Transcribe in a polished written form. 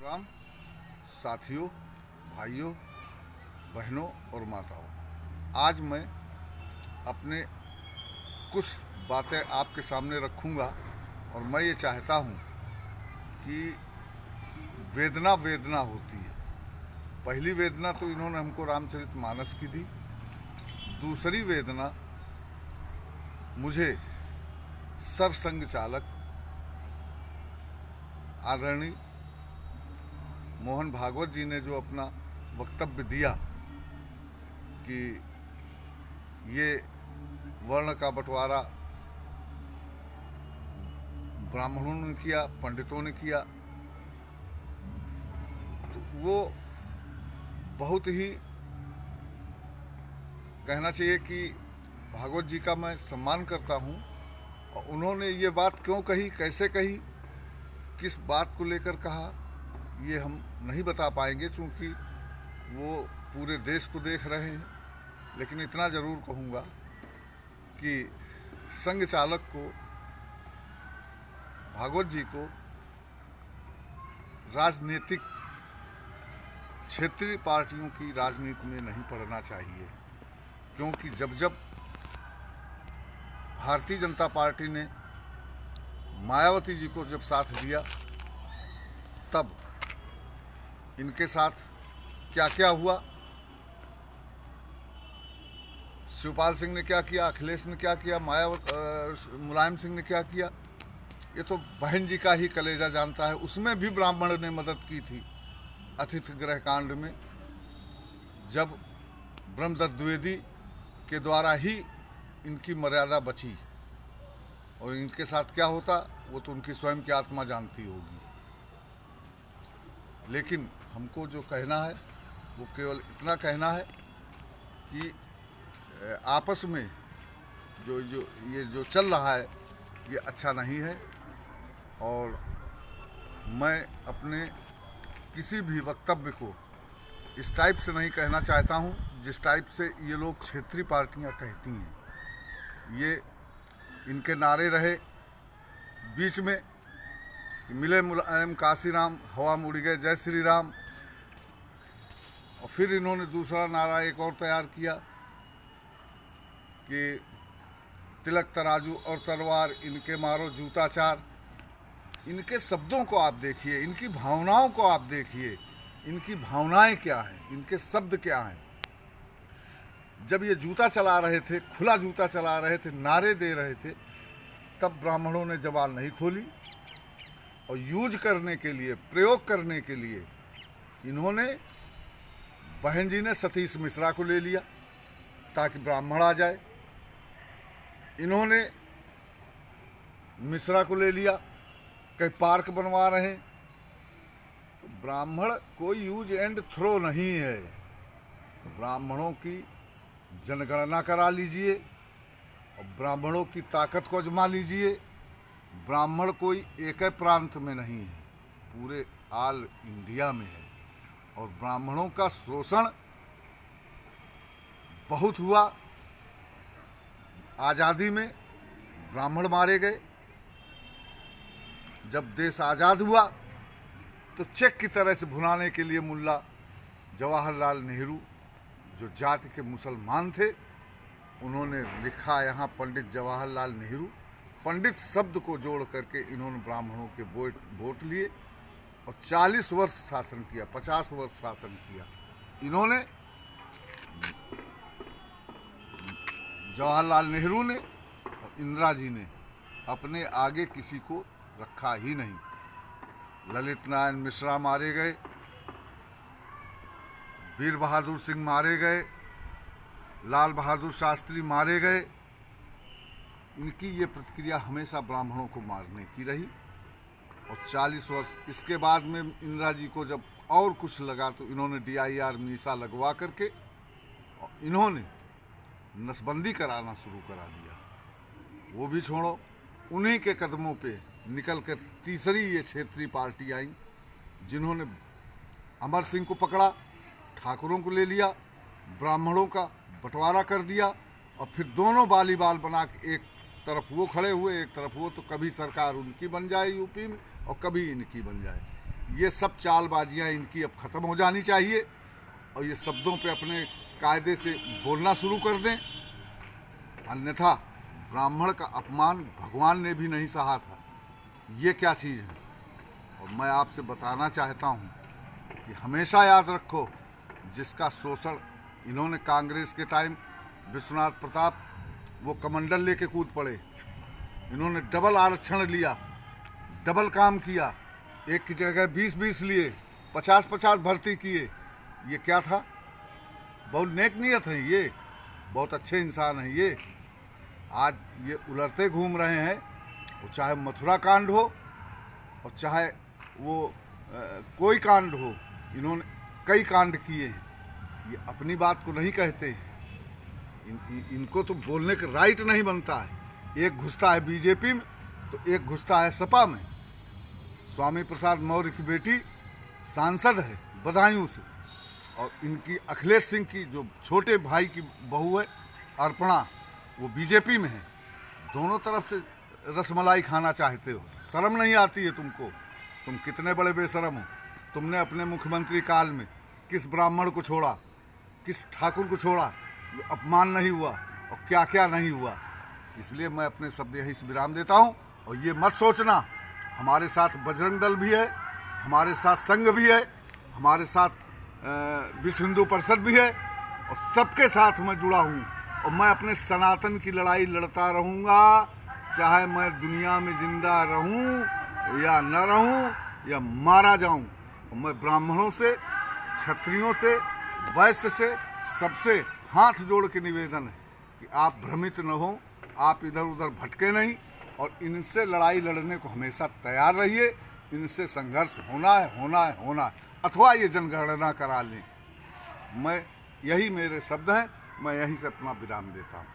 राम साथियों, भाइयों, बहनों और माताओं, आज मैं अपने कुछ बातें आपके सामने रखूंगा और मैं ये चाहता हूँ कि वेदना वेदना होती है। पहली वेदना तो इन्होंने हमको रामचरितमानस की दी। दूसरी वेदना मुझे सरसंघ चालक आदरणीय मोहन भागवत जी ने जो अपना वक्तव्य दिया कि ये वर्ण का बंटवारा ब्राह्मणों ने किया, पंडितों ने किया, तो वो बहुत ही कहना चाहिए कि भागवत जी का मैं सम्मान करता हूँ। और उन्होंने ये बात क्यों कही, कैसे कही, किस बात को लेकर कहा, ये हम नहीं बता पाएंगे चूँकि वो पूरे देश को देख रहे हैं। लेकिन इतना ज़रूर कहूँगा कि संघ चालक को, भागवत जी को राजनीतिक क्षेत्रीय पार्टियों की राजनीति में नहीं पड़ना चाहिए, क्योंकि जब जब भारतीय जनता पार्टी ने मायावती जी को जब साथ दिया, तब इनके साथ क्या क्या हुआ, शिवपाल सिंह ने क्या किया, अखिलेश ने क्या किया, मुलायम सिंह ने क्या किया, ये तो बहन जी का ही कलेजा जानता है। उसमें भी ब्राह्मण ने मदद की थी अतिथि गृह कांड में, जब ब्रह्मदत्त द्विवेदी के द्वारा ही इनकी मर्यादा बची। और इनके साथ क्या होता वो तो उनकी स्वयं की आत्मा जानती होगी। लेकिन हमको जो कहना है वो केवल इतना कहना है कि आपस में जो चल रहा है ये अच्छा नहीं है। और मैं अपने किसी भी वक्तव्य को इस टाइप से नहीं कहना चाहता हूँ जिस टाइप से ये लोग क्षेत्रीय पार्टियाँ कहती हैं। ये इनके नारे रहे बीच में कि मिले मुलायम काशीराम, हवा मुड़ गए जय श्री राम। और फिर इन्होंने दूसरा नारा एक और तैयार किया कि तिलक तराजू और तलवार इनके मारो जूताचार। इनके शब्दों को आप देखिए, इनकी भावनाओं को आप देखिए, इनकी भावनाएं क्या हैं, इनके शब्द क्या हैं। जब ये जूता चला रहे थे, खुला जूता चला रहे थे, नारे दे रहे थे, तब ब्राह्मणों ने जबान नहीं खोली। और यूज करने के लिए, प्रयोग करने के लिए इन्होंने, बहन जी ने सतीश मिश्रा को ले लिया ताकि ब्राह्मण आ जाए। इन्होंने मिश्रा को ले लिया, कहीं पार्क बनवा रहे हैं। तो ब्राह्मण कोई यूज एंड थ्रो नहीं है। ब्राह्मणों की जनगणना करा लीजिए और ब्राह्मणों की ताकत को आजमा लीजिए। ब्राह्मण कोई एक प्रांत में नहीं है, पूरे ऑल इंडिया में है। और ब्राह्मणों का शोषण बहुत हुआ। आज़ादी में ब्राह्मण मारे गए। जब देश आज़ाद हुआ तो चेक की तरह से भुनाने के लिए मुल्ला जवाहरलाल नेहरू, जो जाति के मुसलमान थे, उन्होंने लिखा यहाँ पंडित जवाहरलाल नेहरू। पंडित शब्द को जोड़ करके इन्होंने ब्राह्मणों के वोट लिए और 40 वर्ष शासन किया, 50 वर्ष शासन किया। इन्होंने, जवाहरलाल नेहरू ने और इंदिरा जी ने अपने आगे किसी को रखा ही नहीं। ललित नारायण मिश्रा मारे गए, वीर बहादुर सिंह मारे गए, लाल बहादुर शास्त्री मारे गए। इनकी ये प्रतिक्रिया हमेशा ब्राह्मणों को मारने की रही। और 40 वर्ष इसके बाद में इंदिरा जी को जब और कुछ लगा तो इन्होंने DIR मीसा लगवा करके और इन्होंने नसबंदी कराना शुरू करा दिया। वो भी छोड़ो, उन्हीं के कदमों पे निकल कर तीसरी ये क्षेत्रीय पार्टी आई, जिन्होंने अमर सिंह को पकड़ा, ठाकुरों को ले लिया, ब्राह्मणों का बंटवारा कर दिया। और फिर दोनों बालीबाल बना के एक तरफ वो खड़े हुए, एक तरफ वो, तो कभी सरकार उनकी बन जाए यूपी में और कभी इनकी बन जाए। ये सब चालबाजियाँ इनकी अब ख़त्म हो जानी चाहिए और ये शब्दों पे अपने कायदे से बोलना शुरू कर दें, अन्यथा ब्राह्मण का अपमान भगवान ने भी नहीं सहा था। ये क्या चीज़ है। और मैं आपसे बताना चाहता हूँ कि हमेशा याद रखो, जिसका शोषण इन्होंने कांग्रेस के टाइम विश्वनाथ प्रताप वो कमंडल लेके कूद पड़े, इन्होंने डबल आरक्षण लिया, डबल काम किया, एक की जगह 20-20 लिए, 50-50 भर्ती किए। ये क्या था। बहुत नेक नियत है, ये बहुत अच्छे इंसान हैं। ये आज ये उलटते घूम रहे हैं, वो चाहे मथुरा कांड हो और चाहे वो कोई कांड हो, इन्होंने कई कांड किए हैं। ये अपनी बात को नहीं कहते हैं, इनको तो बोलने का राइट नहीं बनता है। एक घुसता है बीजेपी में तो एक घुसता है सपा में। स्वामी प्रसाद मौर्य की बेटी सांसद है बदायूं से, और इनकी अखिलेश सिंह की जो छोटे भाई की बहू है अर्पणा, वो बीजेपी में है। दोनों तरफ से रसमलाई खाना चाहते हो, शर्म नहीं आती है तुमको। तुम कितने बड़े बेशरम हो। तुमने अपने मुख्यमंत्री काल में किस ब्राह्मण को छोड़ा, किस ठाकुर को छोड़ा, जो अपमान नहीं हुआ और क्या क्या नहीं हुआ। इसलिए मैं अपने शब्द यहीं से विराम देता हूँ। और ये मत सोचना, हमारे साथ बजरंग दल भी है, हमारे साथ संघ भी है, हमारे साथ विश्व हिंदू परिषद भी है, और सबके साथ मैं जुड़ा हूँ। और मैं अपने सनातन की लड़ाई लड़ता रहूँगा, चाहे मैं दुनिया में जिंदा रहूँ या न रहूँ या मारा जाऊँ। और मैं ब्राह्मणों से, क्षत्रियों से, वैश्य से, सबसे हाथ जोड़ के निवेदन है कि आप भ्रमित न हो, आप इधर उधर भटके नहीं, और इनसे लड़ाई लड़ने को हमेशा तैयार रहिए। इनसे संघर्ष होना है, होना है, होना है, अथवा ये जनगणना करा लें। मैं यही मेरे शब्द हैं, मैं यहीं से अपना विराम देता हूँ।